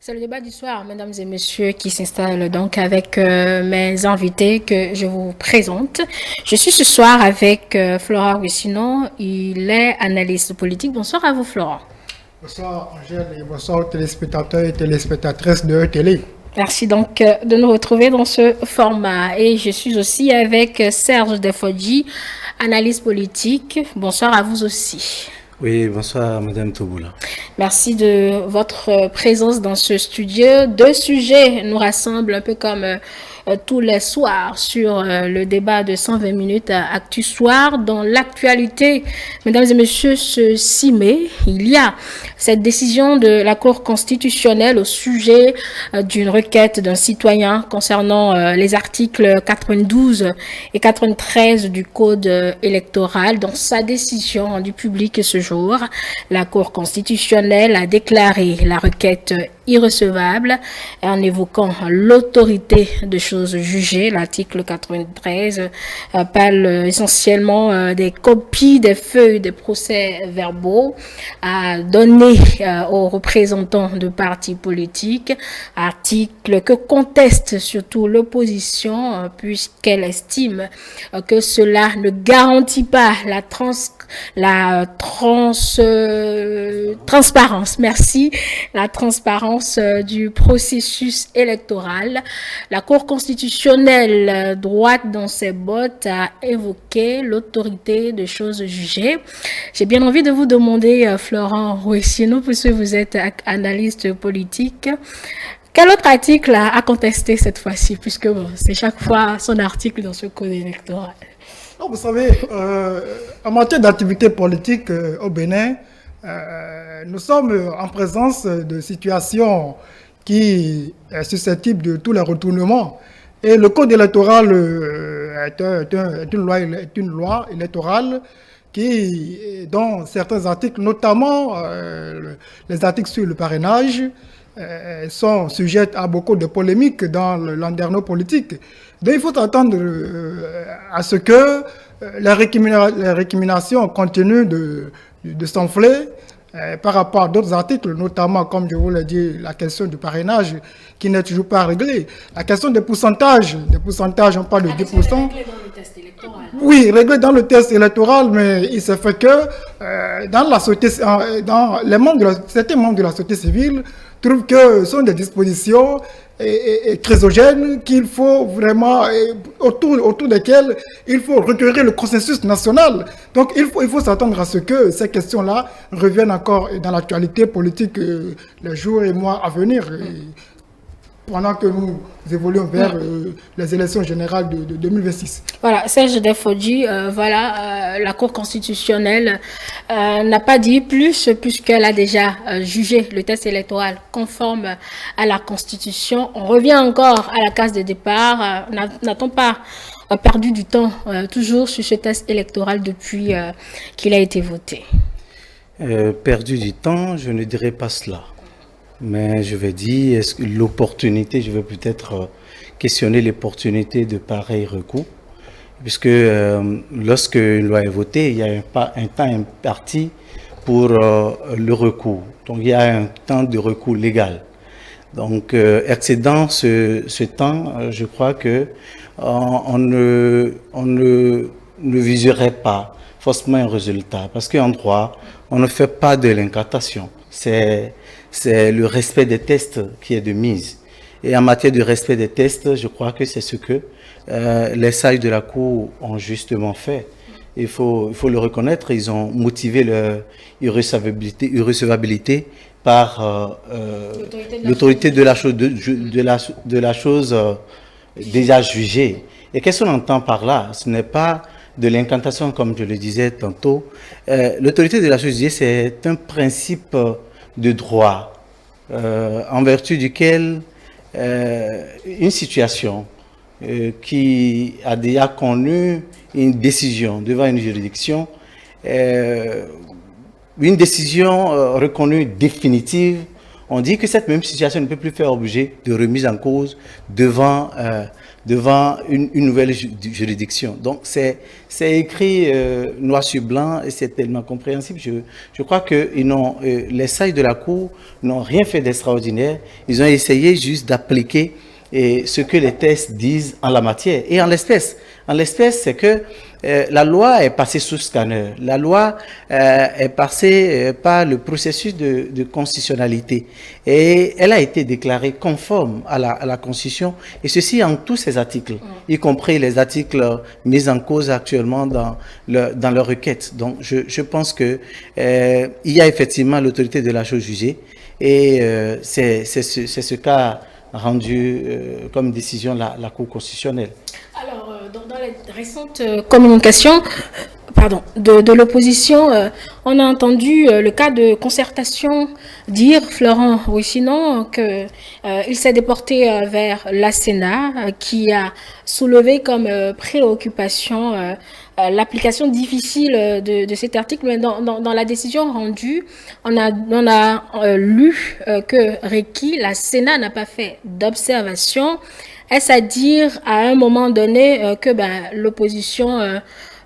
C'est le débat du soir, mesdames et messieurs, qui s'installe donc avec mes invités que je vous présente. Je suis ce soir avec Florent Wissino. Il est analyste politique. Bonsoir à vous, Florent. Bonsoir Angèle et bonsoir aux téléspectateurs et téléspectatrices de Télé. Merci donc de nous retrouver dans ce format. Et je suis aussi avec Serge Defodji, analyste politique. Bonsoir à vous aussi. Oui, bonsoir Madame Touboula. Merci de votre présence dans ce studio. Deux sujets nous rassemblent un peu comme tous les soirs sur le débat de 120 minutes à Actu Soir. Dans l'actualité, mesdames et messieurs, ce 6 mai, il y a cette décision de la Cour constitutionnelle au sujet d'une requête d'un citoyen concernant les articles 92 et 93 du Code électoral. Dans sa décision rendue publique ce jour, la Cour constitutionnelle a déclaré la requête irrecevable en évoquant l'autorité de choses jugées. L'article 93 parle essentiellement des copies des feuilles des procès verbaux à donner aux représentants de partis politiques, article que conteste surtout l'opposition puisqu'elle estime que cela ne garantit pas la transparence, merci, la transparence du processus électoral. La Cour constitutionnelle, droite dans ses bottes, a évoqué l'autorité de choses jugées. J'ai bien envie de vous demander, Florent Wissino, puisque vous êtes analyste politique, quel autre article a contesté cette fois-ci, puisque bon, c'est chaque fois son article dans ce code électoral? Non, vous savez, en matière d'activité politique au Bénin, nous sommes en présence de situations qui est susceptible de tous les retournements. Et le code électoral est une loi électorale dont certains articles, notamment les articles sur le parrainage, sont sujets à beaucoup de polémiques dans le landerneau politique. Donc il faut attendre à ce que les récriminations continuent de s'enfler par rapport à d'autres articles, notamment, comme je vous l'ai dit, la question du parrainage qui n'est toujours pas réglée. La question des pourcentages, on parle de 10%. Réglée dans le test électoral. Oui, réglé dans le test électoral, mais il se fait que dans la société, dans certains membres de la société civile trouvent que ce sont des dispositions chrysogènes qu'il faut vraiment, autour desquelles il faut recueillir le consensus national. Donc il faut s'attendre à ce que ces questions-là reviennent encore dans l'actualité politique les jours et mois à venir. Pendant que nous évoluons vers les élections générales de 2026. Voilà, Serge Defodji, la Cour constitutionnelle n'a pas dit plus puisqu'elle a déjà jugé le test électoral conforme à la Constitution. On revient encore à la case de départ. N'a-t-on pas perdu du temps toujours sur ce test électoral depuis qu'il a été voté? Perdu du temps, je ne dirais pas cela. Mais je vais dire, est-ce que l'opportunité, je vais peut-être questionner l'opportunité de pareil recours, puisque lorsque une loi est votée, il y a un temps imparti pour le recours. Donc il y a un temps de recours légal. Donc excédant ce temps, je crois que on ne viserait pas forcément un résultat, parce qu'en droit, on ne fait pas de l'incantation. C'est le respect des tests qui est de mise. Et en matière de respect des tests, je crois que c'est ce que les sages de la Cour ont justement fait. Il faut le reconnaître, ils ont motivé leur irrecevabilité par l'autorité de la chose déjà jugée. Et qu'est-ce qu'on entend par là? Ce n'est pas de l'incantation, comme je le disais tantôt. L'autorité de la chose jugée, c'est un principe de droit en vertu duquel une situation qui a déjà connu une décision devant une juridiction, une décision reconnue définitive, on dit que cette même situation ne peut plus faire objet de remise en cause devant une nouvelle juridiction. Donc, c'est écrit noir sur blanc et c'est tellement compréhensible. Je crois que les sages de la Cour n'ont rien fait d'extraordinaire. Ils ont essayé juste d'appliquer ce que les textes disent en la matière. Et en l'espèce, c'est que la loi est passée sous scanner. La loi est passée par le processus de constitutionnalité. Et elle a été déclarée conforme à la Constitution. Et ceci en tous ses articles, y compris les articles mis en cause actuellement dans leur requête. Donc, je pense que il y a effectivement l'autorité de la chose jugée. Et c'est ce qu'a rendu comme décision la Cour constitutionnelle. Alors, dans les récentes communications de l'opposition, on a entendu le cas de concertation dire, Florent Ruissinon, qu'il s'est déporté vers la Sénat, qui a soulevé comme préoccupation l'application difficile de cet article. Mais dans la décision rendue, on a lu que Requi, la Sénat, n'a pas fait d'observation. Est-ce à dire à un moment donné que l'opposition,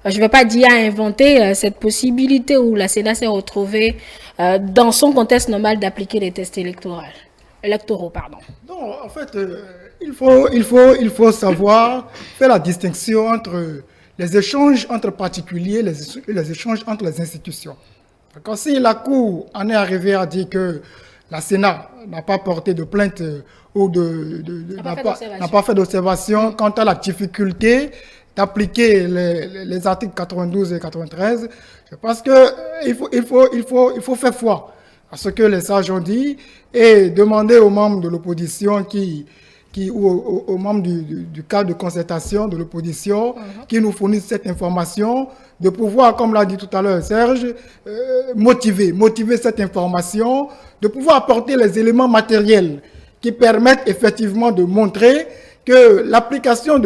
je ne vais pas dire a inventé cette possibilité où la Sénat s'est retrouvée dans son contexte normal d'appliquer les tests électoraux. Non, en fait, il faut savoir faire la distinction entre les échanges entre particuliers et les échanges entre les institutions. Quand si la Cour en est arrivée à dire que la Sénat n'a pas porté de plainte ou n'a pas fait d'observation quant à la difficulté d'appliquer les articles 92 et 93, je pense qu'il faut faire foi à ce que les sages ont dit et demander aux membres de l'opposition ou aux membres du cadre de concertation de l'opposition qui nous fournissent cette information, de pouvoir, comme l'a dit tout à l'heure Serge, motiver cette information, de pouvoir apporter les éléments matériels qui permettent effectivement de montrer que l'application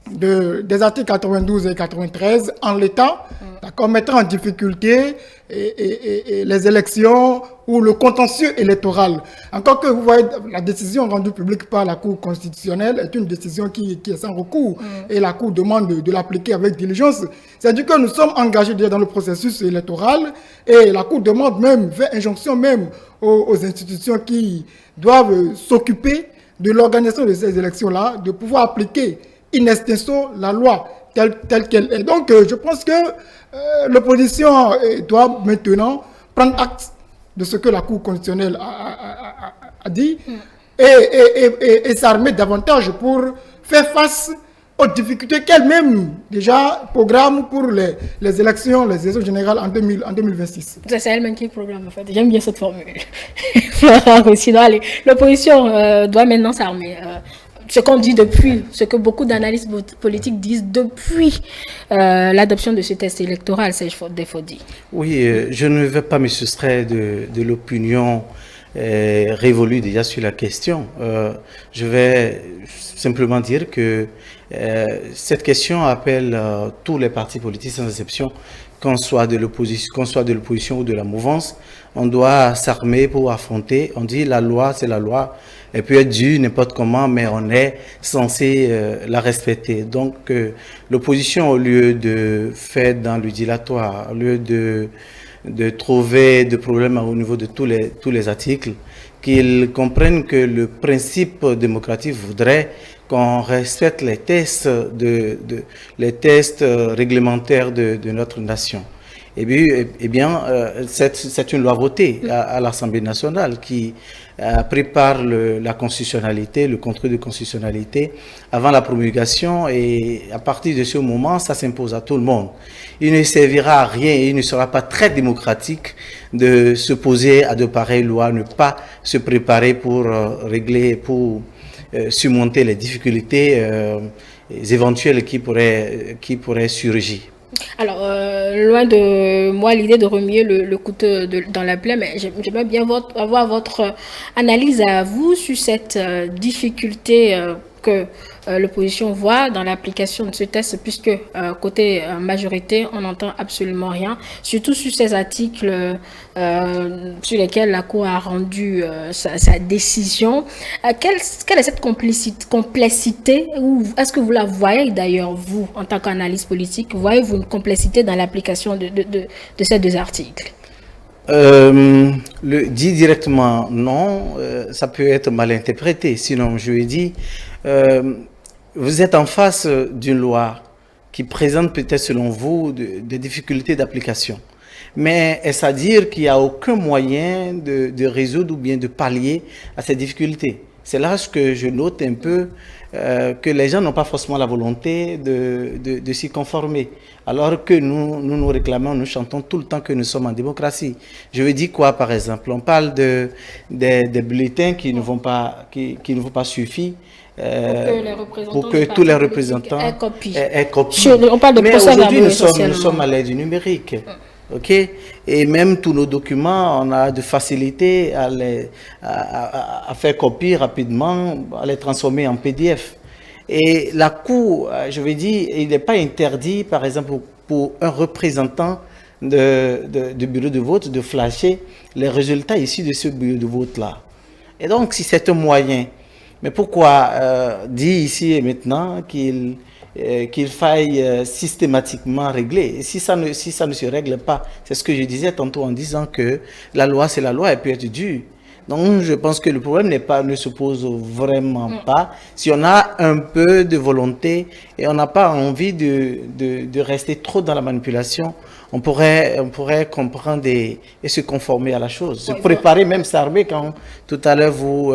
des articles 92 et 93 en l'état, d'accord, mettra en difficulté et les élections ou le contentieux électoral. Encore que vous voyez, la décision rendue publique par la Cour constitutionnelle est une décision qui est sans recours et la Cour demande de l'appliquer avec diligence. C'est-à-dire que nous sommes engagés déjà dans le processus électoral et la Cour demande même, fait injonction même aux institutions qui doivent s'occuper de l'organisation de ces élections-là, de pouvoir appliquer in extenso la loi telle qu'elle est. Donc, je pense que l'opposition doit maintenant prendre acte de ce que la Cour constitutionnelle a dit et s'armer davantage pour faire face aux difficultés qu'elle-même déjà programme pour les élections générales en 2026. C'est elle-même qui programme, en fait. J'aime bien cette formule. Florent Ruissinon, allez, l'opposition doit maintenant s'armer. Ce qu'on dit depuis, ce que beaucoup d'analystes politiques disent depuis l'adoption de ce test électoral, c'est des faut dire. Oui, je ne vais pas me soustraire de l'opinion révolue déjà sur la question. Je vais simplement dire que cette question appelle tous les partis politiques sans exception, qu'on soit de l'opposition ou de la mouvance. On doit s'armer pour affronter. On dit la loi, c'est la loi. Elle peut être due n'importe comment, mais on est censé la respecter. Donc, l'opposition, au lieu de faire dans le dilatoire, au lieu de trouver des problèmes au niveau de tous les articles, qu'ils comprennent que le principe démocratique voudrait qu'on respecte les tests réglementaires de notre nation. Eh bien, c'est une loi votée à l'Assemblée nationale qui prépare la constitutionnalité, le contrôle de constitutionnalité avant la promulgation, et à partir de ce moment, ça s'impose à tout le monde. Il ne servira à rien et il ne sera pas très démocratique de se poser à de pareilles lois, ne pas se préparer pour surmonter les difficultés éventuelles qui pourraient surgir. Alors, loin de moi l'idée de remuer le couteau dans la plaie, mais j'aimerais bien avoir votre analyse à vous sur cette difficulté que l'opposition voit dans l'application de ce test, puisque côté majorité, on n'entend absolument rien, surtout sur ces articles sur lesquels la Cour a rendu sa décision. Quelle est cette complexité, ou est-ce que vous la voyez d'ailleurs, vous, en tant qu'analyste politique, voyez-vous une complexité dans l'application de ces deux articles? Le dit directement non, ça peut être mal interprété. Sinon, je lui dis, vous êtes en face d'une loi qui présente peut-être selon vous des difficultés d'application. Mais est-ce à dire qu'il n'y a aucun moyen de résoudre ou bien de pallier à ces difficultés? C'est là que je note un peu que les gens n'ont pas forcément la volonté de s'y conformer. Alors que nous réclamons, nous chantons tout le temps que nous sommes en démocratie. Je veux dire quoi, par exemple? On parle des bulletins qui ne vont pas suffire. Pour que tous les représentants aient copie. On parle de mais aujourd'hui, nous sommes à l'ère du numérique. Okay? Et même tous nos documents, on a de facilité à faire copier rapidement, à les transformer en PDF. Et la Cour, je veux dire, il n'est pas interdit, par exemple, pour un représentant du bureau de vote de flasher les résultats issus de ce bureau de vote-là. Et donc, si c'est un moyen, mais pourquoi dire ici et maintenant qu'il faille systématiquement régler? Et si ça ne se règle pas, c'est ce que je disais tantôt en disant que la loi, c'est la loi, elle peut être dure. Donc, je pense que le problème ne se pose vraiment pas. Si on a un peu de volonté et on n'a pas envie de rester trop dans la manipulation, on pourrait comprendre et se conformer à la chose. Se préparer, même s'armer. Quand tout à l'heure vous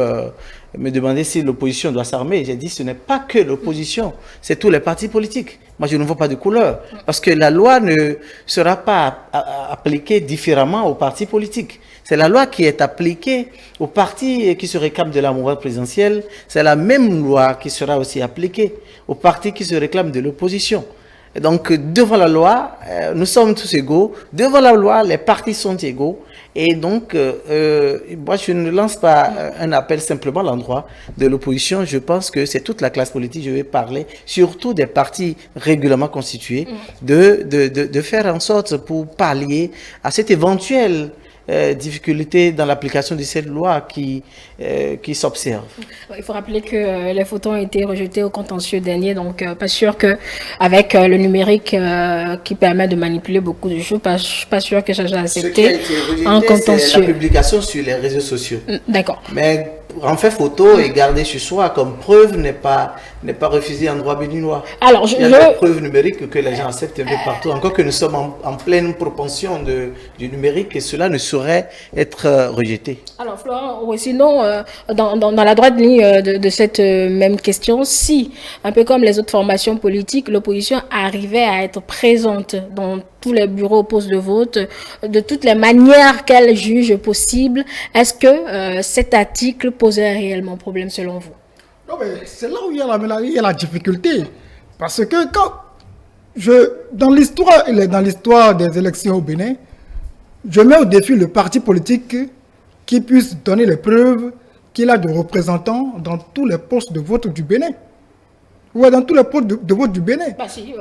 me demandez si l'opposition doit s'armer, j'ai dit ce n'est pas que l'opposition, c'est tous les partis politiques. Moi, je ne vois pas de couleur. Parce que la loi ne sera pas appliquée différemment aux partis politiques. C'est la loi qui est appliquée aux partis qui se réclament de la mouvance présidentielle. C'est la même loi qui sera aussi appliquée aux partis qui se réclament de l'opposition. Et donc, devant la loi, nous sommes tous égaux. Devant la loi, les partis sont égaux. Et donc, moi, je ne lance pas un appel simplement à l'endroit de l'opposition. Je pense que c'est toute la classe politique. Je vais parler surtout des partis régulièrement constitués, de faire en sorte pour pallier à cette éventuelle difficulté dans l'application de cette loi qui s'observe. Il faut rappeler que les photos ont été rejetées au contentieux dernier, donc pas sûr qu'avec le numérique qui permet de manipuler beaucoup de choses, pas sûr que ça soit accepté en contentieux. C'est la publication sur les réseaux sociaux. D'accord. Mais en fait photo et garder sur soi comme preuve n'est pas refusé en droit béninois. Alors, il y a des preuves numériques que les gens acceptent un peu partout, encore que nous sommes en pleine propension du numérique et cela ne saurait être rejeté. Alors Florent, sinon, dans la droite ligne de cette même question, si, un peu comme les autres formations politiques, l'opposition arrivait à être présente dans tous les bureaux postes de vote, de toutes les manières qu'elle juge possible, est-ce que cet article posait réellement problème selon vous? Non, mais c'est là où il y a la difficulté. Parce que dans l'histoire des élections au Bénin, je mets au défi le parti politique qui puisse donner les preuves qu'il a de représentants dans tous les postes de vote du Bénin. Ouais, dans tous les postes de vote du Bénin. Bah si,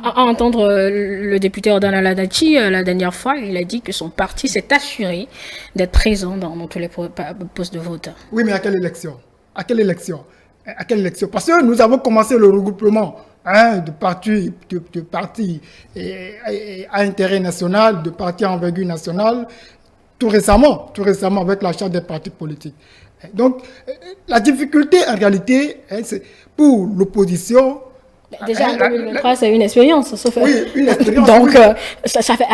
à entendre le député Ordana Ladachi, la dernière fois, il a dit que son parti s'est assuré d'être présent dans tous les postes de vote. Oui, mais à quelle élection? À quelle élection? À quelle élection? Parce que nous avons commencé le regroupement de partis à intérêt national, de partis à envergure nationale, tout récemment avec la charte des partis politiques. Donc, la difficulté en réalité, c'est pour l'opposition. Déjà en 2023, c'est une expérience. Oui, une expérience. Donc, ça fait,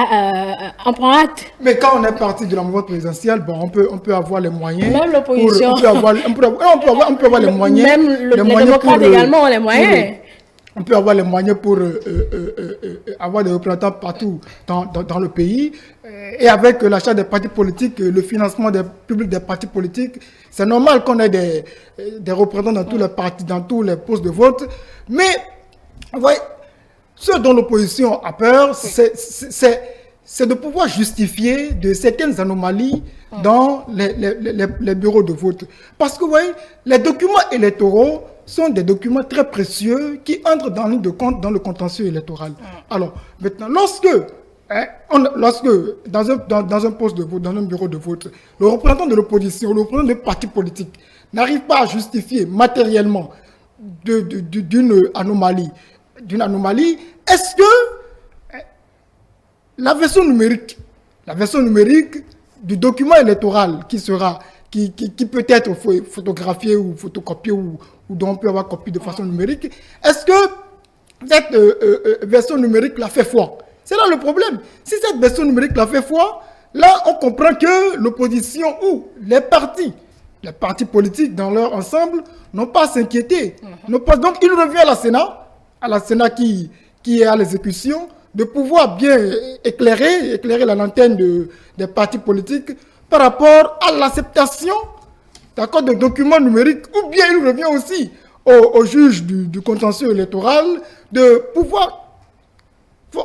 on prend acte. Mais quand on est parti de la mouvance présidentielle, bon, on peut avoir les moyens. Même l'opposition. On peut avoir les moyens. Même les démocrates également ont les moyens. On peut avoir les moyens pour avoir des représentants partout dans le pays. Et avec l'achat des partis politiques, le financement public des partis politiques, c'est normal qu'on ait des représentants dans tous les partis, dans tous les postes de vote. Mais, vous voyez, ce dont l'opposition a peur, c'est de pouvoir justifier de certaines anomalies dans les bureaux de vote. Parce que, vous voyez, les documents électoraux sont des documents très précieux qui entrent dans ligne de compte dans le contentieux électoral. Alors, maintenant, lorsque dans un poste de vote, dans un bureau de vote, le représentant de l'opposition, le représentant de parti politique n'arrive pas à justifier matériellement d'une anomalie, est-ce que la version numérique du document électoral qui peut être photographié ou photocopié ou dont on peut avoir copié de façon numérique, est-ce que cette version numérique la fait foi? C'est là le problème. Si cette version numérique la fait foi, là on comprend que l'opposition ou les partis politiques dans leur ensemble n'ont pas à s'inquiéter. Donc il revient à la Sénat qui est à l'exécution, de pouvoir bien éclairer la lanterne des partis politiques par rapport à l'acceptation de documents numériques, ou bien il revient aussi au juge du contentieux électoral de pouvoir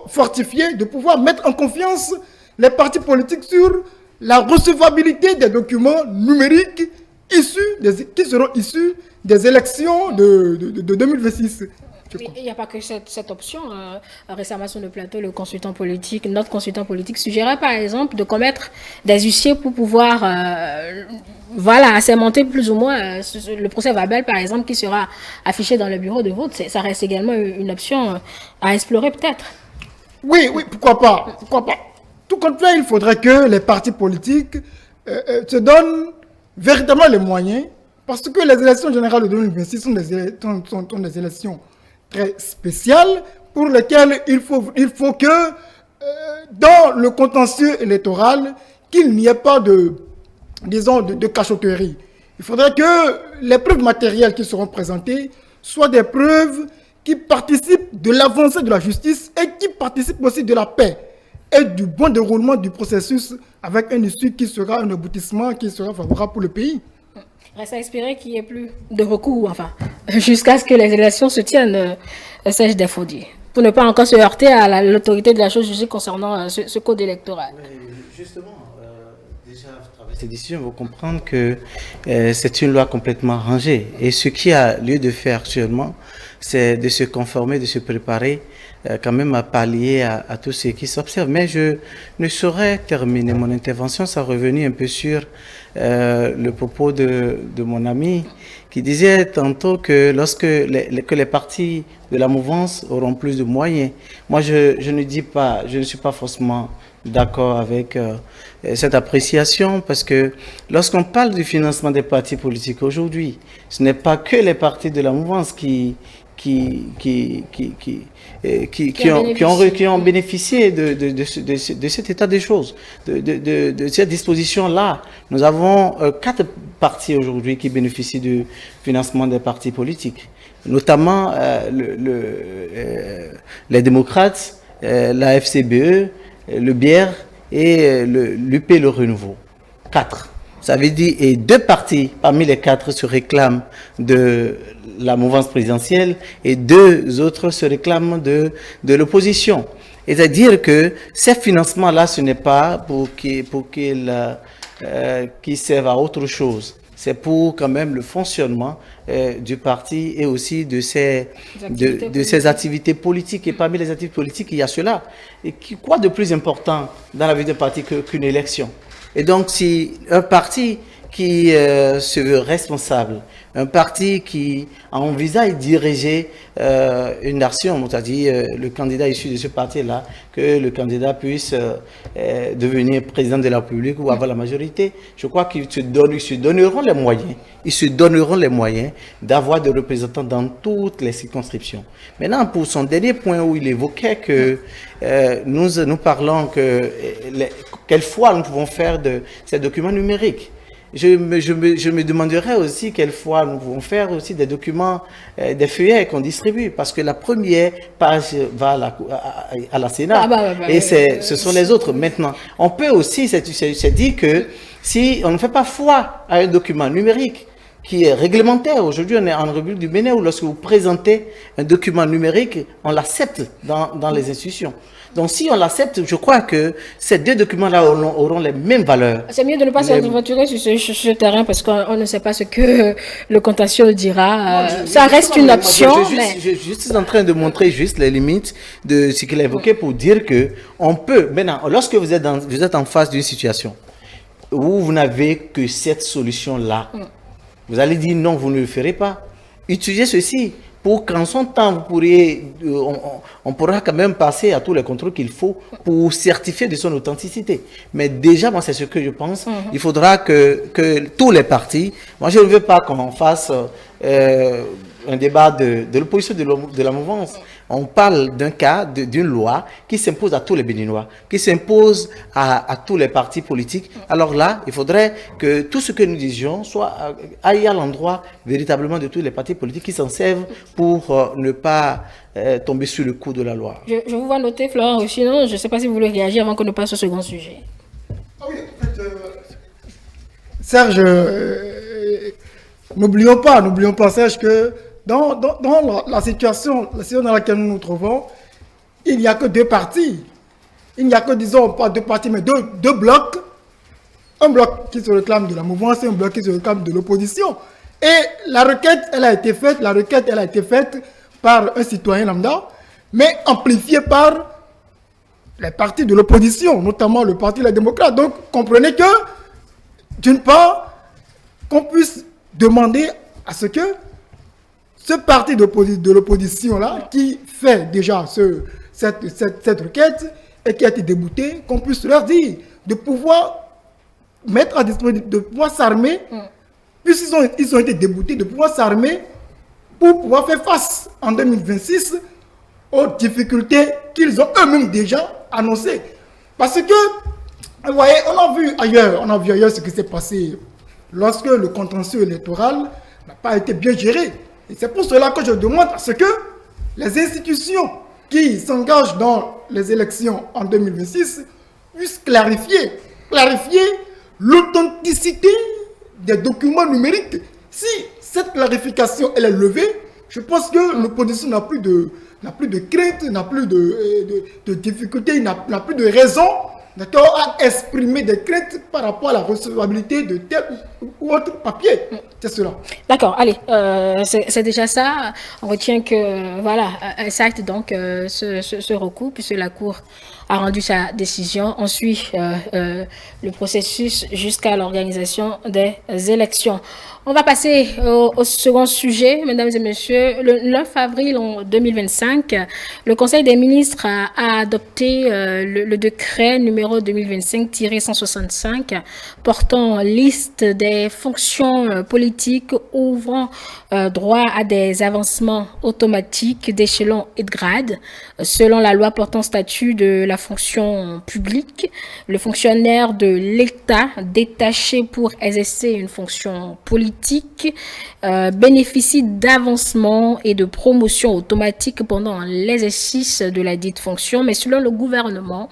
fortifier, de pouvoir mettre en confiance les partis politiques sur la recevabilité des documents numériques qui seront issus des élections de 2026. Il n'y a pas que cette option. Récemment sur le plateau, notre consultant politique suggérait par exemple de commettre des huissiers pour pouvoir assermenter plus ou moins le procès verbal par exemple qui sera affiché dans le bureau de vote. Ça reste également une option à explorer peut-être. Oui, pourquoi pas. Tout compte fait, il faudrait que les partis politiques se donnent véritablement les moyens, parce que les élections générales de 2026 sont des élections très spéciales pour lesquelles il faut que dans le contentieux électoral, qu'il n'y ait pas de cachotterie. Il faudrait que les preuves matérielles qui seront présentées soient des preuves qui participent de l'avancée de la justice et qui participent aussi de la paix et du bon déroulement du processus avec un issue qui sera un aboutissement qui sera favorable pour le pays. Reste à espérer qu'il n'y ait plus de recours, jusqu'à ce que les élections se tiennent, Serge Defaudier, pour ne pas encore se heurter à l'autorité de la chose jugée concernant ce code électoral. Justement, déjà, à travers cette édition, il faut comprendre que c'est une loi complètement rangée. Et ce qui a lieu de faire actuellement, c'est de se conformer, de se préparer quand même à pallier à tout ce qui s'observe. Mais je ne saurais terminer mon intervention sans revenir un peu sur le propos de mon ami qui disait tantôt que lorsque les partis de la mouvance auront plus de moyens. Moi, je ne suis pas forcément d'accord avec cette appréciation, parce que lorsqu'on parle du financement des partis politiques aujourd'hui, ce n'est pas que les partis de la mouvance qui ont bénéficié de cet état des choses, de cette disposition-là. Nous avons 4 partis aujourd'hui qui bénéficient du financement des partis politiques, notamment les démocrates, la FCBE, le BIER et l'UP Le Renouveau. 4. Ça veut dire, et 2 partis parmi les 4 se réclament de la mouvance présidentielle et 2 autres se réclament de l'opposition. C'est-à-dire que ces financements-là, ce n'est pas pour qu'ils servent à autre chose. C'est pour quand même le fonctionnement du parti et aussi de ses activités politiques. Et parmi les activités politiques, il y a cela. Et quoi de plus important dans la vie d'un parti qu'une élection? Et donc, si un parti qui se veut responsable, un parti qui envisage diriger une nation, c'est-à-dire le candidat issu de ce parti-là, que le candidat puisse devenir président de la République ou avoir la majorité, je crois qu'ils se donneront les moyens d'avoir des représentants dans toutes les circonscriptions. Maintenant, pour son dernier point où il évoquait que nous parlons que quelle foi nous pouvons faire de ces documents numériques. Je me demanderais aussi quelle fois nous pouvons faire aussi des documents, des feuillets qu'on distribue, parce que la première page va à la Sénat, et ce sont les autres. Maintenant, on peut aussi, c'est dit que si on ne fait pas foi à un document numérique qui est réglementaire, aujourd'hui on est en République du Bénin où lorsque vous présentez un document numérique, on l'accepte dans les institutions. Donc si on l'accepte, je crois que ces deux documents-là auront les mêmes valeurs. C'est mieux de ne pas s'aventurer sur ce terrain parce qu'on ne sait pas ce que le contentieux dira. Ça reste une option. Je suis juste en train de montrer juste les limites de ce qu'il a évoqué pour dire que on peut, maintenant, lorsque vous êtes en face d'une situation où vous n'avez que cette solution-là, vous allez dire non, vous ne le ferez pas. Utilisez ceci pour qu'en son temps, vous pourriez, on pourra quand même passer à tous les contrôles qu'il faut pour certifier de son authenticité. Mais déjà, moi, c'est ce que je pense. Il faudra que tous les partis, moi, je ne veux pas qu'on fasse un débat de l'opposition de la mouvance. On parle d'un cas, d'une loi qui s'impose à tous les Béninois, qui s'impose à tous les partis politiques. Alors là, il faudrait que tout ce que nous disions aille à l'endroit véritablement de tous les partis politiques qui s'en servent pour ne pas tomber sur le coup de la loi. Je vous vois noter, Florent, sinon je ne sais pas si vous voulez réagir avant qu'on ne passe au second sujet. Ah oui, en fait, Serge, n'oublions pas, Serge, que dans la situation dans laquelle nous nous trouvons, il n'y a que deux partis. Il n'y a que, disons, pas deux partis, mais deux blocs. Un bloc qui se réclame de la mouvance et un bloc qui se réclame de l'opposition. Et la requête, elle a été faite par un citoyen lambda, mais amplifiée par les partis de l'opposition, notamment le Parti des démocrates. Donc, comprenez que, d'une part, qu'on puisse demander à ce que ce parti de l'opposition-là, qui fait déjà cette requête et qui a été débouté, qu'on puisse leur dire de pouvoir mettre à disposition, de pouvoir s'armer, puisqu'ils ont été déboutés, de pouvoir s'armer pour pouvoir faire face en 2026 aux difficultés qu'ils ont eux-mêmes déjà annoncées. Parce que, vous voyez, on a vu ailleurs ce qui s'est passé lorsque le contentieux électoral n'a pas été bien géré. Et c'est pour cela que je demande à ce que les institutions qui s'engagent dans les élections en 2026 puissent clarifier l'authenticité des documents numériques. Si cette clarification elle est levée, je pense que l'opposition n'a plus de crainte, n'a plus de difficulté, n'a plus de raison à exprimer des craintes par rapport à la recevabilité de tel ou autre papier. C'est cela. D'accord, allez, c'est déjà ça. On retient que, voilà, elle s'acte donc ce recours, puisque la Cour a rendu sa décision. On suit le processus jusqu'à l'organisation des élections. On va passer au second sujet, mesdames et messieurs. Le 9 avril 2025, le Conseil des ministres a adopté le décret numéro 2025-165 portant liste des fonctions politiques ouvrant droit à des avancements automatiques d'échelon et de grade. Selon la loi portant statut de la fonction publique, le fonctionnaire de l'État détaché pour exercer une fonction politique bénéficie d'avancement et de promotion automatique pendant l'exercice de la dite fonction, mais selon le gouvernement,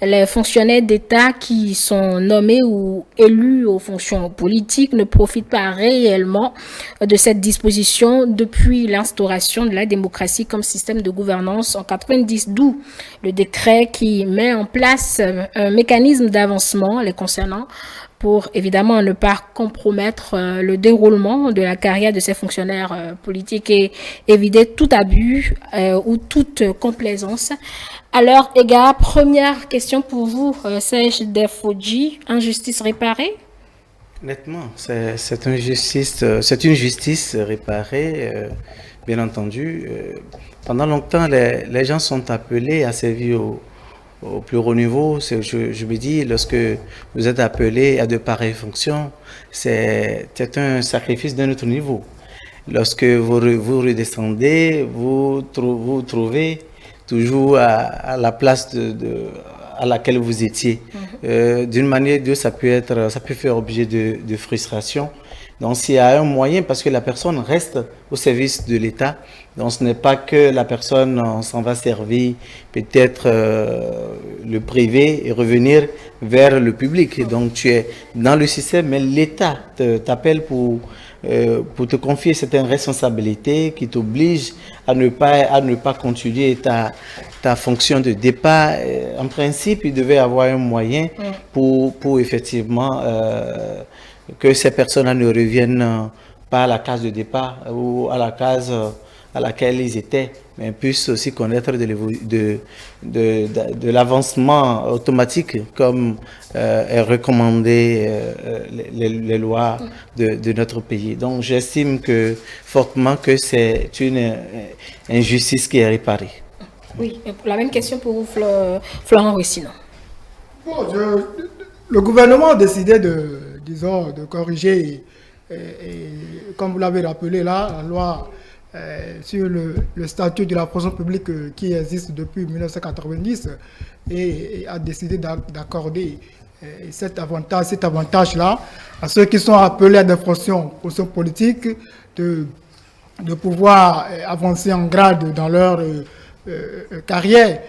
les fonctionnaires d'État qui sont nommés ou élus aux fonctions politiques ne profitent pas réellement de cette disposition depuis l'instauration de la démocratie comme système de gouvernance en 90, d'où le décret qui met en place un mécanisme d'avancement les concernant pour évidemment ne pas compromettre le déroulement de la carrière de ces fonctionnaires politiques et éviter tout abus ou toute complaisance. À leur égard, première question pour vous, Serge Defodji, injustice réparée? Honnêtement, c'est une justice réparée, bien entendu. Pendant longtemps, les gens sont appelés à servir au plus haut niveau. Je me dis, lorsque vous êtes appelé à de pareilles fonctions, c'est un sacrifice d'un autre niveau. Lorsque vous redescendez, vous trouvez toujours à la place à laquelle vous étiez. D'une manière ou d'une autre, ça peut faire objet de frustration. Donc, s'il y a un moyen, parce que la personne reste au service de l'État, donc ce n'est pas que la personne s'en va servir peut-être le privé et revenir vers le public. Donc tu es dans le système, mais l'État t'appelle pour te confier certaines responsabilités qui t'obligent à ne pas continuer ta fonction de départ. En principe, il devait avoir un moyen pour effectivement que ces personnes-là ne reviennent pas à la case de départ ou à la case à laquelle ils étaient, mais puissent aussi connaître de l'avancement automatique comme est recommandé les lois de notre pays. Donc j'estime fortement que c'est une injustice qui est réparée. Oui, la même question pour vous, Florent Russino. Bon, le gouvernement a décidé de corriger, comme vous l'avez rappelé là, la loi sur le statut de la fonction publique qui existe depuis 1990 et a décidé d'accorder cet avantage-là à ceux qui sont appelés à des fonctions politiques de pouvoir avancer en grade dans leur carrière.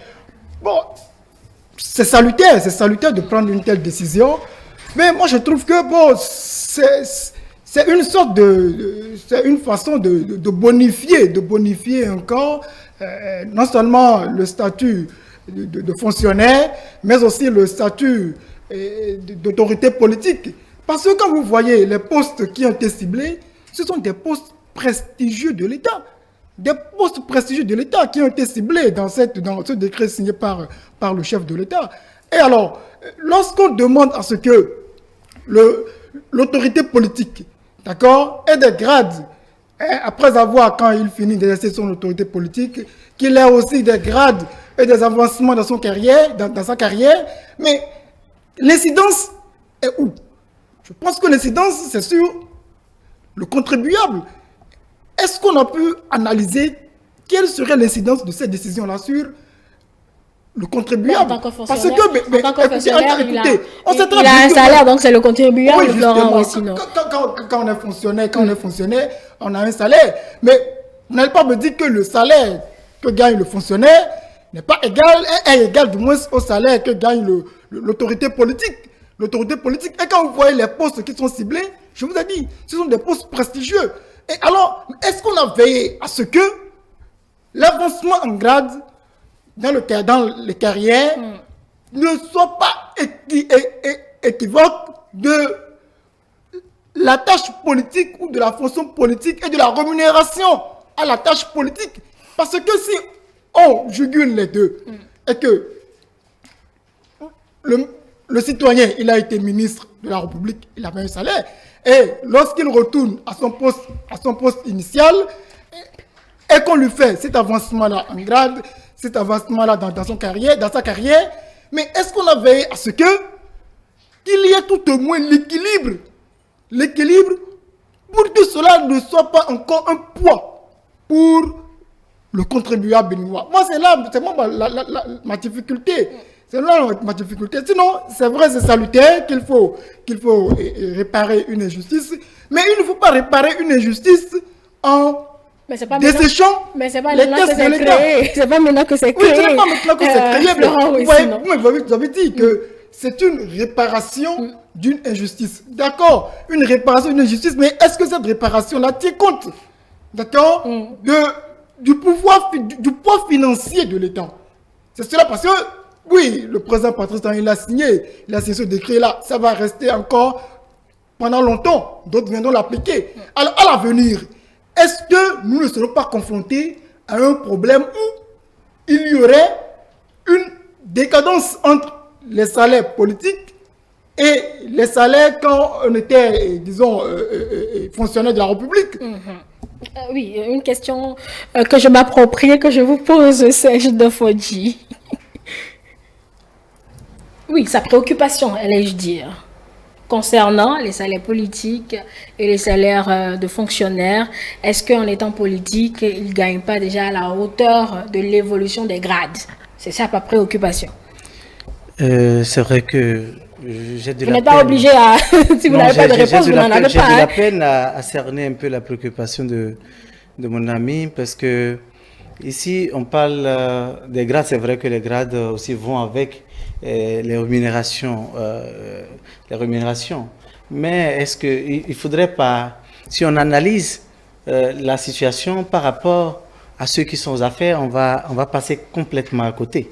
Bon, c'est salutaire de prendre une telle décision, mais moi je trouve que bon, c'est une sorte c'est une façon de bonifier encore non seulement le statut de fonctionnaire, mais aussi le statut d'autorité politique. Parce que quand vous voyez les postes qui ont été ciblés, ce sont des postes prestigieux de l'État. Des postes prestigieux de l'État qui ont été ciblés dans ce décret signé par le chef de l'État. Et alors, lorsqu'on demande à ce que l'autorité politique, d'accord, ait des grades, après avoir, quand il finit d'exercer son autorité politique, qu'il ait aussi des grades et des avancements dans sa carrière, mais l'incidence est où? Je pense que l'incidence, c'est sur le contribuable. Est-ce qu'on a pu analyser quelle serait l'incidence de cette décision-là sur le contribuable? En tant que fonctionnaire, écoutez, il a un que, salaire, donc c'est le contribuable. Oui, justement, quand on est fonctionnaire, on a un salaire. Mais vous n'allez pas me dire que le salaire que gagne le fonctionnaire n'est pas est égal du moins au salaire que gagne l'autorité politique. L'autorité politique, et quand vous voyez les postes qui sont ciblés, je vous ai dit, ce sont des postes prestigieux. Et alors, est-ce qu'on a veillé à ce que l'avancement en grade dans les carrières ne soit pas équivoque de la tâche politique ou de la fonction politique et de la rémunération à la tâche politique? Parce que si on jugule les deux et que le citoyen, il a été ministre de la République, il avait un salaire, et lorsqu'il retourne à son poste initial, et qu'on lui fait cet avancement-là en grade, cet avancement-là dans sa carrière, mais est-ce qu'on a veillé à ce qu'il y ait tout au moins l'équilibre pour que cela ne soit pas encore un poids pour le contribuable béninois? Moi, c'est ma difficulté. C'est là ma difficulté. Sinon, c'est vrai, c'est salutaire qu'il faut réparer une injustice, mais il ne faut pas réparer une injustice en desséchant les tests de l'État. C'est pas maintenant que c'est créé. Oui, c'est pas maintenant que c'est créé. Vous avez dit que c'est une réparation d'une injustice. D'accord, une réparation d'une injustice, mais est-ce que cette réparation-là tient compte, d'accord, du poids financier de l'État? C'est cela parce que oui, le président Patrice Talon, il a signé ce décret-là. Ça va rester encore pendant longtemps. D'autres viendront l'appliquer. Alors, à l'avenir, est-ce que nous ne serons pas confrontés à un problème où il y aurait une décadence entre les salaires politiques et les salaires quand on était, disons, fonctionnaire de la République? Oui, une question que je m'approprie, que je vous pose, Serge Dofodji. Oui, sa préoccupation, allais-je dire, concernant les salaires politiques et les salaires de fonctionnaires. Est-ce qu'en étant politique, il ne gagne pas déjà à la hauteur de l'évolution des grades? C'est ça ma préoccupation. C'est vrai que j'ai de la peine. Vous n'êtes pas obligé à... si vous n'avez pas de réponse, vous n'en avez pas. J'ai de la peine à cerner un peu la préoccupation de mon ami parce que ici, on parle des grades. C'est vrai que les grades aussi vont avec les rémunérations. Mais est-ce qu'il ne faudrait pas, si on analyse la situation par rapport à ceux qui sont aux affaires, on va passer complètement à côté.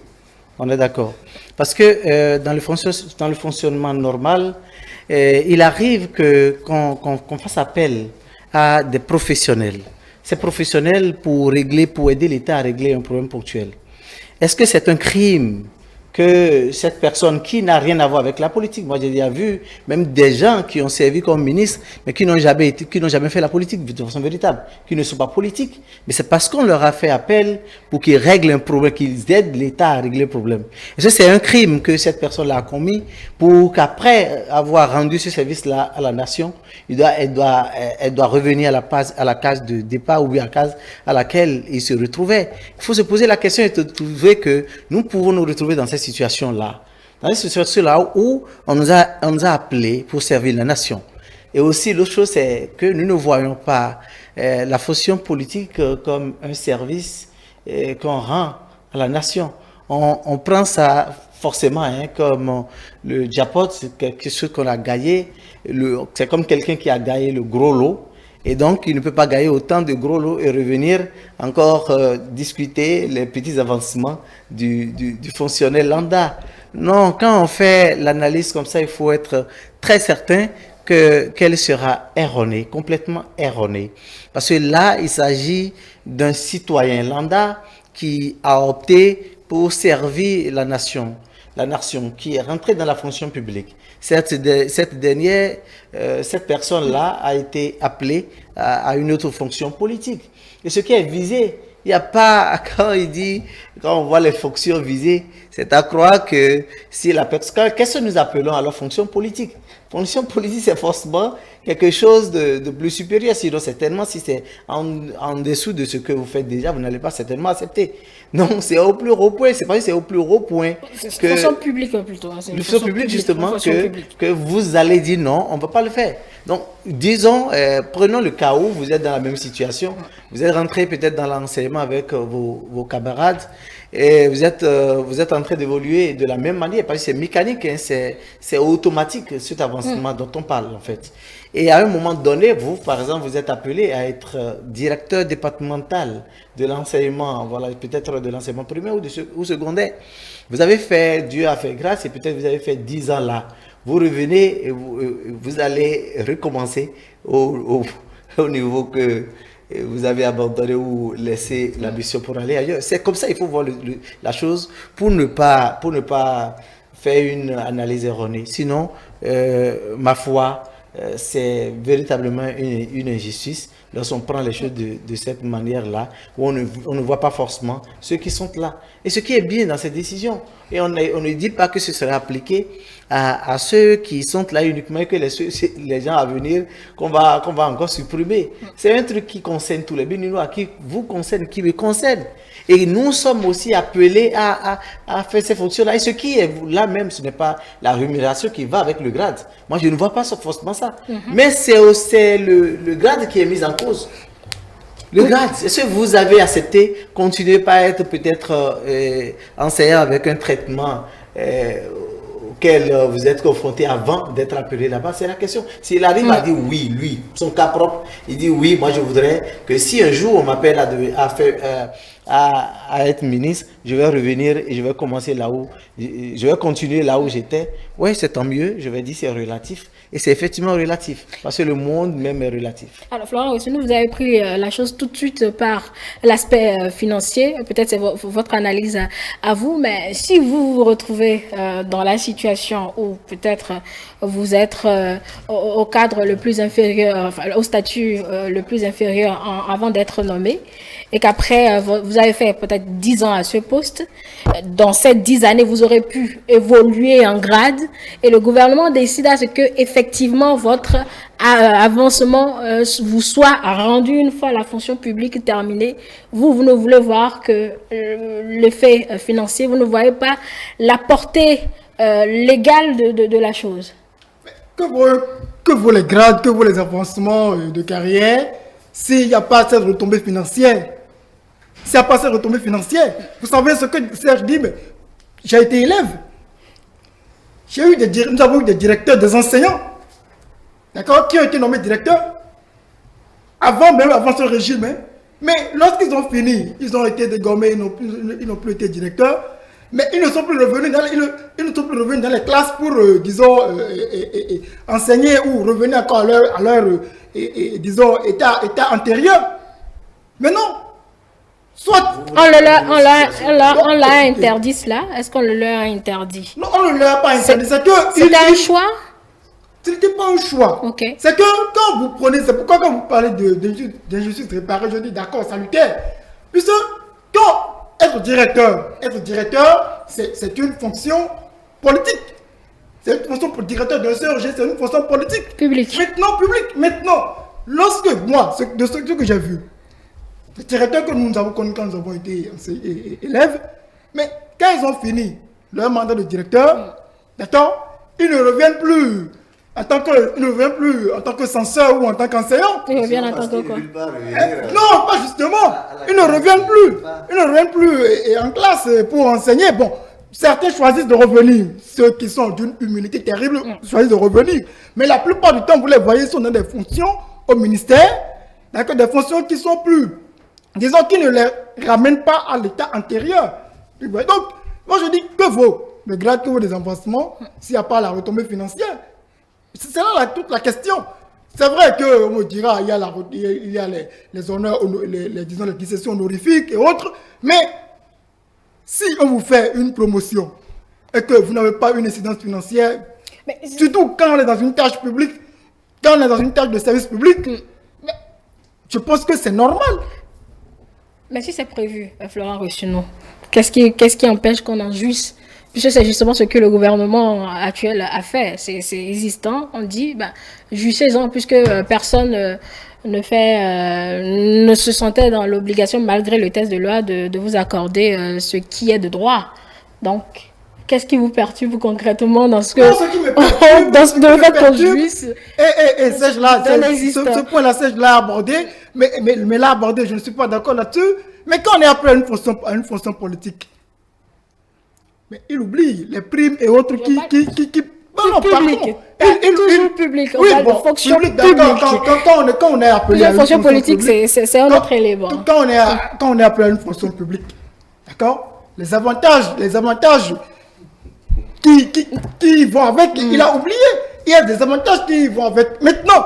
On est d'accord. Parce que dans le fonctionnement normal, il arrive qu'on fasse appel à des professionnels. Ces professionnels pour aider l'État à régler un problème ponctuel. Est-ce que c'est un crime que cette personne qui n'a rien à voir avec la politique, moi j'ai déjà vu même des gens qui ont servi comme ministres, mais qui n'ont jamais fait la politique de façon véritable, qui ne sont pas politiques, mais c'est parce qu'on leur a fait appel pour qu'ils règlent un problème, qu'ils aident l'État à régler le problème. Et ça, c'est un crime que cette personne-là a commis pour qu'après avoir rendu ce service-là à la nation, elle doit revenir à la case de départ ou bien à la case à laquelle il se retrouvait. Il faut se poser la question et trouver que nous pouvons nous retrouver dans cette situation-là. Dans cette situation-là où on nous a appelés pour servir la nation. Et aussi, l'autre chose, c'est que nous ne voyons pas la fonction politique comme un service qu'on rend à la nation. On prend ça forcément comme le jackpot, c'est quelque chose qu'on a gagné. C'est comme quelqu'un qui a gagné le gros lot. Et donc, il ne peut pas gagner autant de gros lots et revenir encore discuter les petits avancements du fonctionnaire lambda. Non, quand on fait l'analyse comme ça, il faut être très certain qu'elle sera erronée, complètement erronée. Parce que là, il s'agit d'un citoyen lambda qui a opté pour servir la nation qui est rentrée dans la fonction publique. Cette personne-là a été appelée à une autre fonction politique. Et ce qui est visé, il n'y a pas, quand on voit les fonctions visées, c'est à croire que si la personne, qu'est-ce que nous appelons alors fonction politique? Fonction politique, c'est forcément quelque chose de plus supérieur. Sinon, certainement, si c'est en dessous de ce que vous faites déjà, vous n'allez pas certainement accepter. Non, c'est au plus haut point. C'est pas c'est au plus haut point. C'est une fonction publique plutôt. C'est une fonction publique, justement, que vous allez dire non, on ne va pas le faire. Donc, disons, prenons le cas où vous êtes dans la même situation. Vous êtes rentré peut-être dans l'enseignement avec vos camarades et vous êtes en train d'évoluer de la même manière, parce que c'est mécanique, hein, c'est automatique, cet avancement dont on parle, en fait. Et à un moment donné, vous, par exemple, vous êtes appelé à être directeur départemental de l'enseignement, voilà, peut-être de l'enseignement primaire ou secondaire. Vous avez fait, Dieu a fait grâce, et peut-être vous avez fait 10 ans là. Vous revenez et vous allez recommencer au niveau que vous avez abandonné ou laissé la mission pour aller ailleurs. C'est comme ça, il faut voir la chose pour ne pas faire une analyse erronée. Sinon, ma foi, c'est véritablement une injustice lorsqu'on prend les choses de cette manière-là, où on ne voit pas forcément ceux qui sont là. Et ce qui est bien dans cette décision, et on ne dit pas que ce serait appliqué à ceux qui sont là uniquement, que les gens à venir, qu'on va encore supprimer. C'est un truc qui concerne tous les Béninois, qui vous concerne, qui me concerne. Et nous sommes aussi appelés à faire ces fonctions-là. Et ce qui est là même, ce n'est pas la rémunération qui va avec le grade. Moi, je ne vois pas forcément ça. Mais c'est le grade qui est mis en cause. Le grade, est-ce que vous avez accepté, continuer pas être peut-être enseignant avec un traitement auquel vous êtes confronté avant d'être appelé là-bas? C'est la question. S'il arrive à dire oui, lui, son cas propre, il dit oui, moi je voudrais que si un jour on m'appelle à être ministre, je vais revenir et je vais commencer là où, je vais continuer là où j'étais. Oui, c'est tant mieux, je vais dire c'est relatif. Et c'est effectivement relatif, parce que le monde même est relatif. Alors Florent, vous avez pris la chose tout de suite par l'aspect financier. Peut-être c'est votre analyse à vous, mais si vous vous retrouvez dans la situation où peut-être vous êtes au cadre le plus inférieur, enfin, au statut le plus inférieur avant d'être nommé, et qu'après, vous avez fait peut-être 10 ans à ce poste. Dans ces 10 années, vous aurez pu évoluer en grade et le gouvernement décide à ce que, effectivement, votre avancement vous soit rendu une fois la fonction publique terminée. Vous ne voulez voir que l'effet financier, vous ne voyez pas la portée légale de la chose. Que vaut les grades, que vaut les avancements de carrière s'il n'y a pas cette retombée financière? S'il n'y a pas cette retombée financière, vous savez ce que Serge dit, mais j'ai été élève. nous avons eu des directeurs, des enseignants, d'accord, qui ont été nommés directeurs, même avant ce régime, hein. Mais lorsqu'ils ont fini, ils ont été dégommés, ils n'ont plus été directeurs, mais ils ne sont plus revenus dans les classes pour, disons, enseigner ou revenir encore à leur disons, état antérieur. Mais non. Soit on l'a interdit cela. Est-ce qu'on le leur a interdit? Non, on ne leur a pas interdit. C'était un choix? Ce n'était pas un choix. Okay. C'est que quand vous prenez, c'est pourquoi quand vous parlez d'injustice réparée, je dis d'accord, salutaire. Puisque quand être directeur, c'est une fonction politique. C'est une fonction pour le directeur d'un CRG, c'est une fonction politique. Public. Maintenant, lorsque moi, de ce que j'ai vu, les directeurs que nous avons connus quand nous avons été élèves, mais quand ils ont fini leur mandat de directeur, d'accord, ils ne reviennent plus en tant que censeur ou en tant qu'enseignant. Ils reviennent en tant que quoi? Non, pas justement. Ils ne reviennent plus. Ils ne reviennent plus en classe pour enseigner. Bon, certains choisissent de revenir. Ceux qui sont d'une humilité terrible choisissent de revenir. Mais la plupart du temps, vous les voyez, sont dans des fonctions au ministère, d'accord, des fonctions qui sont plus, disons, qui ne les ramènent pas à l'état antérieur. Donc, moi je dis que vaut le grade, que vaut les avancements s'il n'y a pas la retombée financière. C'est là toute la question. C'est vrai qu'on me dira, il y a les honneurs, disons, les dissensions honorifiques et autres, mais si on vous fait une promotion et que vous n'avez pas une incidence financière, surtout quand on est dans une tâche publique, quand on est dans une tâche de service public, je pense que c'est normal. Mais si c'est prévu, Florent Rusino, qu'est-ce qui empêche qu'on en jouisse? Puisque c'est justement ce que le gouvernement actuel a fait. C'est existant. On dit, jouissez-en, puisque personne ne se sentait dans l'obligation, malgré le test de loi, de vous accorder ce qui est de droit. Donc, qu'est-ce qui vous perturbe concrètement dans ce que... Non, ce qui me perturbe, dans ce fait qu'on jouisse. Ce point-là, je l'ai abordé, mais là abordé, je ne suis pas d'accord là-dessus. Mais quand on est appelé à une fonction politique, mais il oublie les primes et autres qui public. Toujours public. Oui, bon, fonction publique. Quand on est appelé à une fonction politique, c'est un autre élément. Quand on est appelé à une fonction publique, d'accord, les avantages qui vont avec, il a oublié. Il y a des avantages qui vont avec. Maintenant,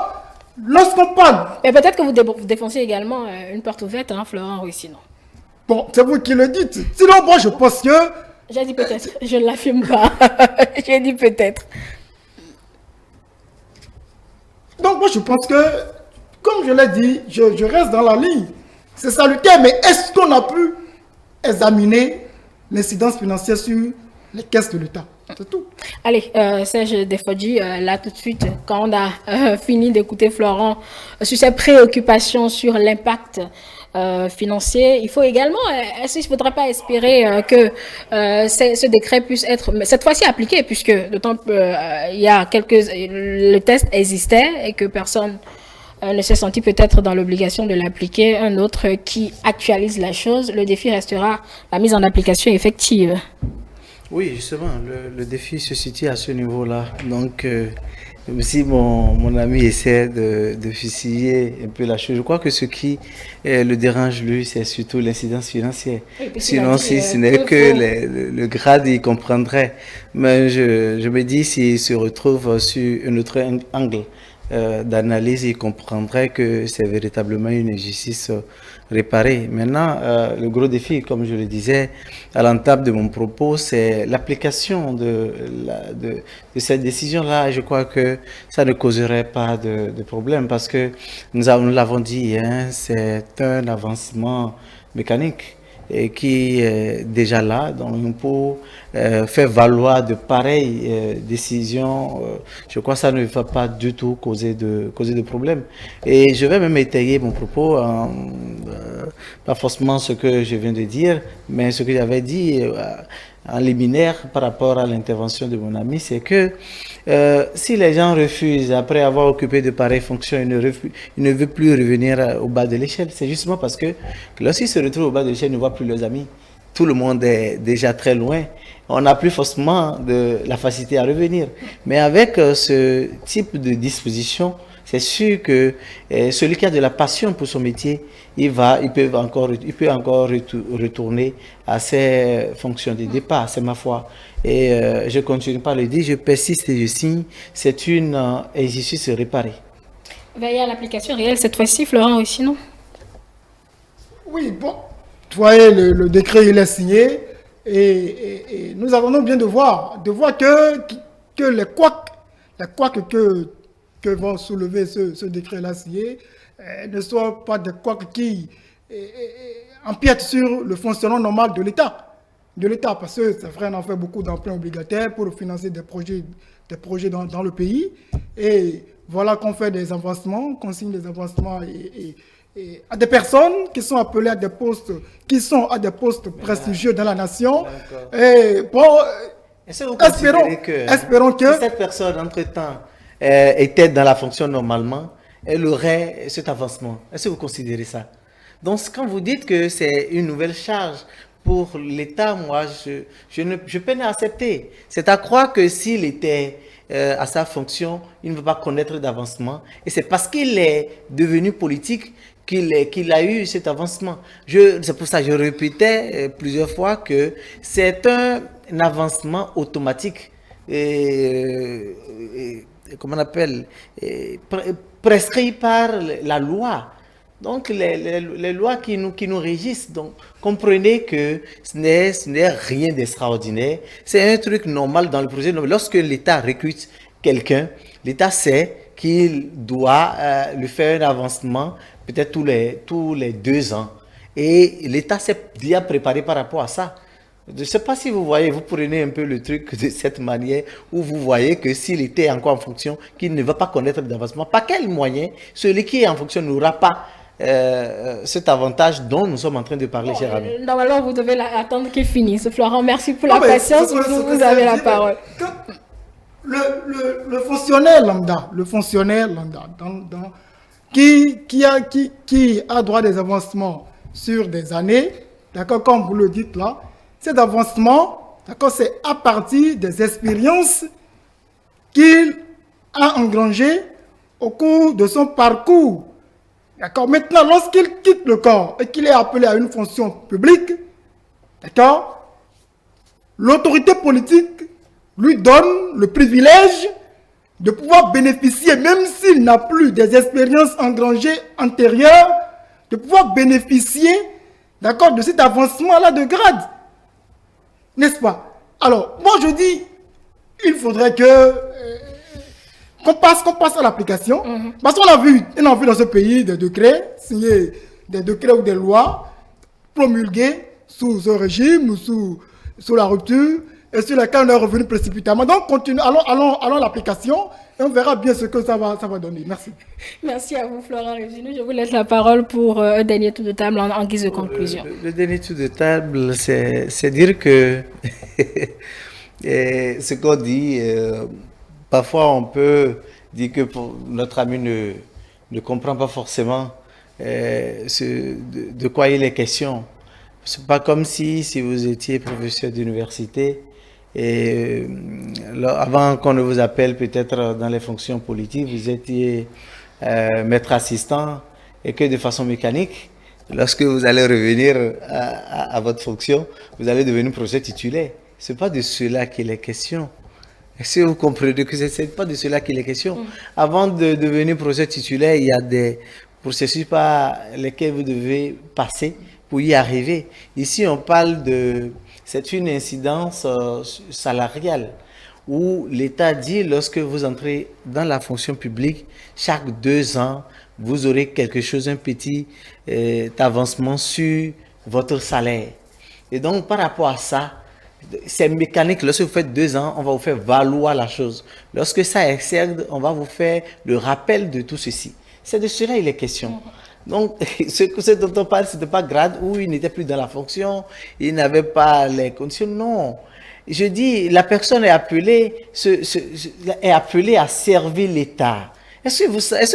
lorsqu'on parle... Et peut-être que vous défoncez également une porte ouverte, hein, Florent Rusino. Bon, c'est vous qui le dites. Sinon, moi, je pense que... J'ai dit peut-être, je ne l'affirme pas. J'ai dit peut-être. Donc moi je pense que, comme je l'ai dit, je reste dans la ligne. C'est salutaire, mais est-ce qu'on a pu examiner l'incidence financière sur les caisses de l'État? C'est tout. Allez, Serge Defodji, là tout de suite, quand on a fini d'écouter Florent sur ses préoccupations sur l'impact financier, il faut également, est-ce qu'il ne faudrait pas espérer que ce décret puisse être cette fois-ci appliqué, puisque d'autant il y a le test existait et que personne ne s'est senti peut-être dans l'obligation de l'appliquer, un autre qui actualise la chose. Le défi restera la mise en application effective. Oui, justement, le défi se situe à ce niveau-là. Donc, si mon ami essaie de fusiller un peu la chose, je crois que ce qui le dérange, lui, c'est surtout l'incidence financière. Sinon, si ce n'est que le grade, il comprendrait. Mais je me dis, s'il se retrouve sur un autre angle d'analyse, il comprendrait que c'est véritablement une injustice réparée. Maintenant, le gros défi, comme je le disais à l'entame de mon propos, c'est l'application de cette décision-là. Je crois que ça ne causerait pas de problème parce que nous l'avons dit, hein, c'est un avancement mécanique et qui est déjà là. Donc, pour faire valoir de pareilles décisions, je crois que ça ne va pas du tout causer de problème. Et je vais même étayer mon propos, pas forcément ce que je viens de dire, mais ce que j'avais dit en liminaire par rapport à l'intervention de mon ami, c'est que si les gens refusent, après avoir occupé de pareilles fonctions, ils ne veulent plus revenir au bas de l'échelle, c'est justement parce que lorsqu'ils se retrouvent au bas de l'échelle, ils ne voient plus leurs amis. tout le monde est déjà très loin. On n'a plus forcément de la facilité à revenir. Mais avec ce type de disposition, c'est sûr que celui qui a de la passion pour son métier, il peut encore retourner à ses fonctions de départ, c'est ma foi. Et je continue pas à le dire, je persiste et je signe, c'est une injustice réparée. Veiller à l'application réelle cette fois-ci, Florent, aussi, non? Oui, bon, vous voyez, le décret, il est signé, et nous avons bien de voir que les couacs que vont soulever ce décret-là signé ne soient pas des couacs qui empiètent sur le fonctionnement normal de l'État. Parce que c'est vrai, on en fait beaucoup d'emprunts obligataires pour financer des projets dans le pays. Et voilà qu'on fait des avancements, qu'on signe des avancements et à des personnes qui sont appelées à des postes, prestigieux dans la nation. Et bon, espérons que si cette personne, entre-temps, était dans la fonction normalement, elle aurait cet avancement. Est-ce que vous considérez ça? Donc, quand vous dites que c'est une nouvelle charge pour l'État, moi, je peine à accepter. C'est à croire que s'il était à sa fonction, il ne veut pas connaître d'avancement. Et c'est parce qu'il est devenu politique qu'il a eu cet avancement. C'est pour ça que je répétais plusieurs fois que c'est un avancement automatique. Comment on appelle, prescrit par la loi. Donc, les lois qui nous régissent. Donc, comprenez que ce n'est rien d'extraordinaire. C'est un truc normal dans le projet. Lorsque l'État recrute quelqu'un, l'État sait qu'il doit lui faire un avancement peut-être tous les 2 ans. Et l'État s'est bien préparé par rapport à ça. Je ne sais pas si vous voyez, vous prenez un peu le truc de cette manière où vous voyez que s'il était encore en fonction, qu'il ne va pas connaître d'avancement, par quel moyen celui qui est en fonction n'aura pas cet avantage dont nous sommes en train de parler, cher ami. Normalement, vous devez attendre qu'il finisse. Florent, merci pour la patience. Vous avez la parole. Le fonctionnaire lambda, qui a droit à des avancements sur des années, d'accord, comme vous le dites là, cet avancement, d'accord, c'est à partir des expériences qu'il a engrangées au cours de son parcours. D'accord. Maintenant, lorsqu'il quitte le corps et qu'il est appelé à une fonction publique, d'accord, l'autorité politique lui donne le privilège de pouvoir bénéficier, même s'il n'a plus des expériences engrangées antérieures, de pouvoir bénéficier, d'accord, de cet avancement-là de grade. N'est-ce pas? Alors, moi je dis, il faudrait qu'on passe à l'application. Parce qu'on a vu dans ce pays des décrets, signés, des décrets ou des lois promulguées sous ce régime, sous la rupture, et sur lesquels on est revenu précipitamment. Donc, allons à l'application et on verra bien ce que ça va donner. Merci. Merci à vous, Florent Révinu. Je vous laisse la parole pour un dernier tour de table en guise de conclusion. Le dernier tour de table, c'est dire que ce qu'on dit, parfois on peut dire que notre ami ne comprend pas forcément de quoi il est question. C'est pas comme si vous étiez professeur d'université et avant qu'on ne vous appelle peut-être dans les fonctions politiques, vous étiez maître assistant et que de façon mécanique, lorsque vous allez revenir à votre fonction, vous allez devenir professeur titulaire. C'est pas de cela qu'il est question. Est-ce que vous comprenez que ce n'est pas de cela qu'il est question? Avant de devenir professeur titulaire, il y a des processus par lesquels vous devez passer pour y arriver. Ici, on parle c'est une incidence salariale où l'État dit lorsque vous entrez dans la fonction publique, chaque 2 ans, vous aurez quelque chose, un petit avancement sur votre salaire. Et donc, par rapport à ça, c'est mécanique. Lorsque vous faites 2 ans, on va vous faire valoir la chose. Lorsque ça excède, on va vous faire le rappel de tout ceci. C'est de cela il est question. Donc, ce dont on parle, ce n'était pas grade où il n'était plus dans la fonction, il n'avait pas les conditions. Non. Je dis, la personne est appelée à servir l'État. Est-ce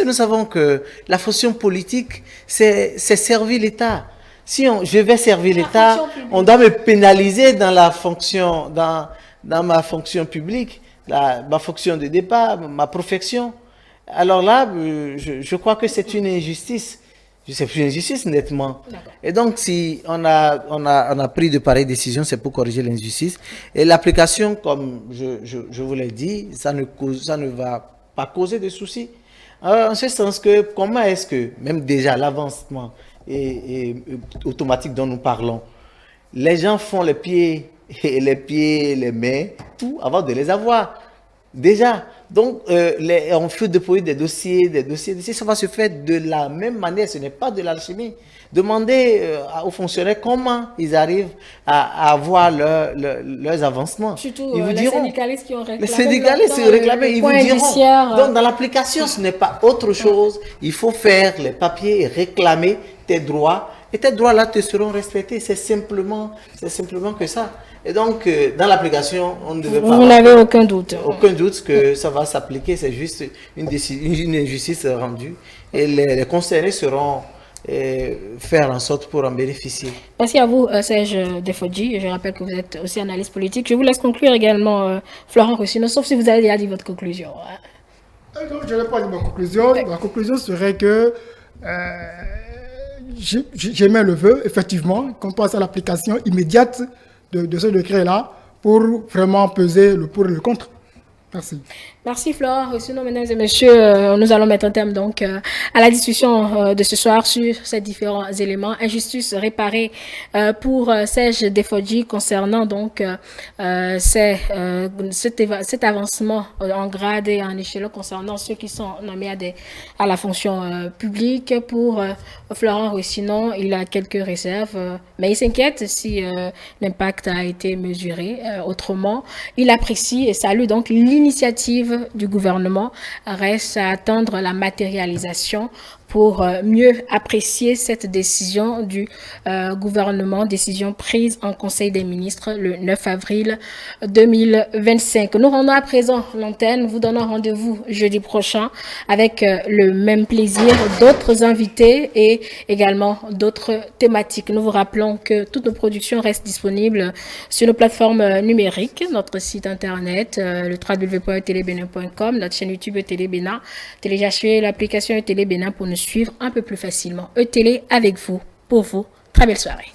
que nous savons que la fonction politique, c'est servir l'État? Si je vais servir l'État, on doit me pénaliser dans la fonction, dans ma fonction publique, ma fonction de départ, ma profession. Alors là, je crois que c'est une injustice. C'est une injustice, nettement. Et donc, si on a pris de pareilles décisions, c'est pour corriger l'injustice. Et l'application, comme je vous l'ai dit, ça ne va pas causer de soucis. En ce sens que, comment est-ce que, même déjà l'avancement et automatique dont nous parlons, les gens font les pieds, les mains, tout avant de les avoir. Déjà, donc on fait déployer des dossiers, ça va se faire de la même manière, ce n'est pas de l'alchimie. Demandez aux fonctionnaires comment ils arrivent à avoir leurs avancements. Surtout ils vous les diront. syndicalistes qui ont réclamé. Les syndicalistes qui ont réclamé, ils vous diront. Donc dans l'application, ce n'est pas autre chose. Il faut faire les papiers et réclamer tes droits. Et tes droits là te seront respectés. C'est simplement que ça. Et donc, dans l'application, on ne devait pas... Vous n'avez aucun doute. Aucun doute que ça va s'appliquer. C'est juste une injustice rendue. Et les concernés seront faire en sorte pour en bénéficier. Merci à vous, Serge Defodji. Je rappelle que vous êtes aussi analyste politique. Je vous laisse conclure également, Florent Rossino, sauf si vous avez déjà dit votre conclusion. Non, je n'ai pas dit ma conclusion. Ma conclusion serait que j'émets le vœu, effectivement, qu'on passe à l'application immédiate de ce décret-là pour vraiment peser le pour et le contre. Merci. Merci Florent. Sinon, mesdames et messieurs, nous allons mettre un terme donc à la discussion de ce soir sur ces différents éléments. Injustice réparée pour Serge Defodji concernant donc cet avancement en grade et en échelon concernant ceux qui sont nommés à la fonction publique. Pour Florent Rossino, il a quelques réserves, mais il s'inquiète si l'impact a été mesuré. Autrement, il apprécie et salue donc l'initiative du gouvernement. Reste à attendre la matérialisation pour mieux apprécier cette décision du gouvernement, décision prise en Conseil des ministres le 9 avril 2025. Nous rendons à présent l'antenne, vous donnons rendez-vous jeudi prochain avec le même plaisir, d'autres invités et également d'autres thématiques. Nous vous rappelons que toutes nos productions restent disponibles sur nos plateformes numériques, notre site internet, le www.etelebénin.com, notre chaîne YouTube Télé Bénin. Téléchargez l'application Télé Bénin pour nous suivre un peu plus facilement. Télé avec vous, pour vous. Très belle soirée.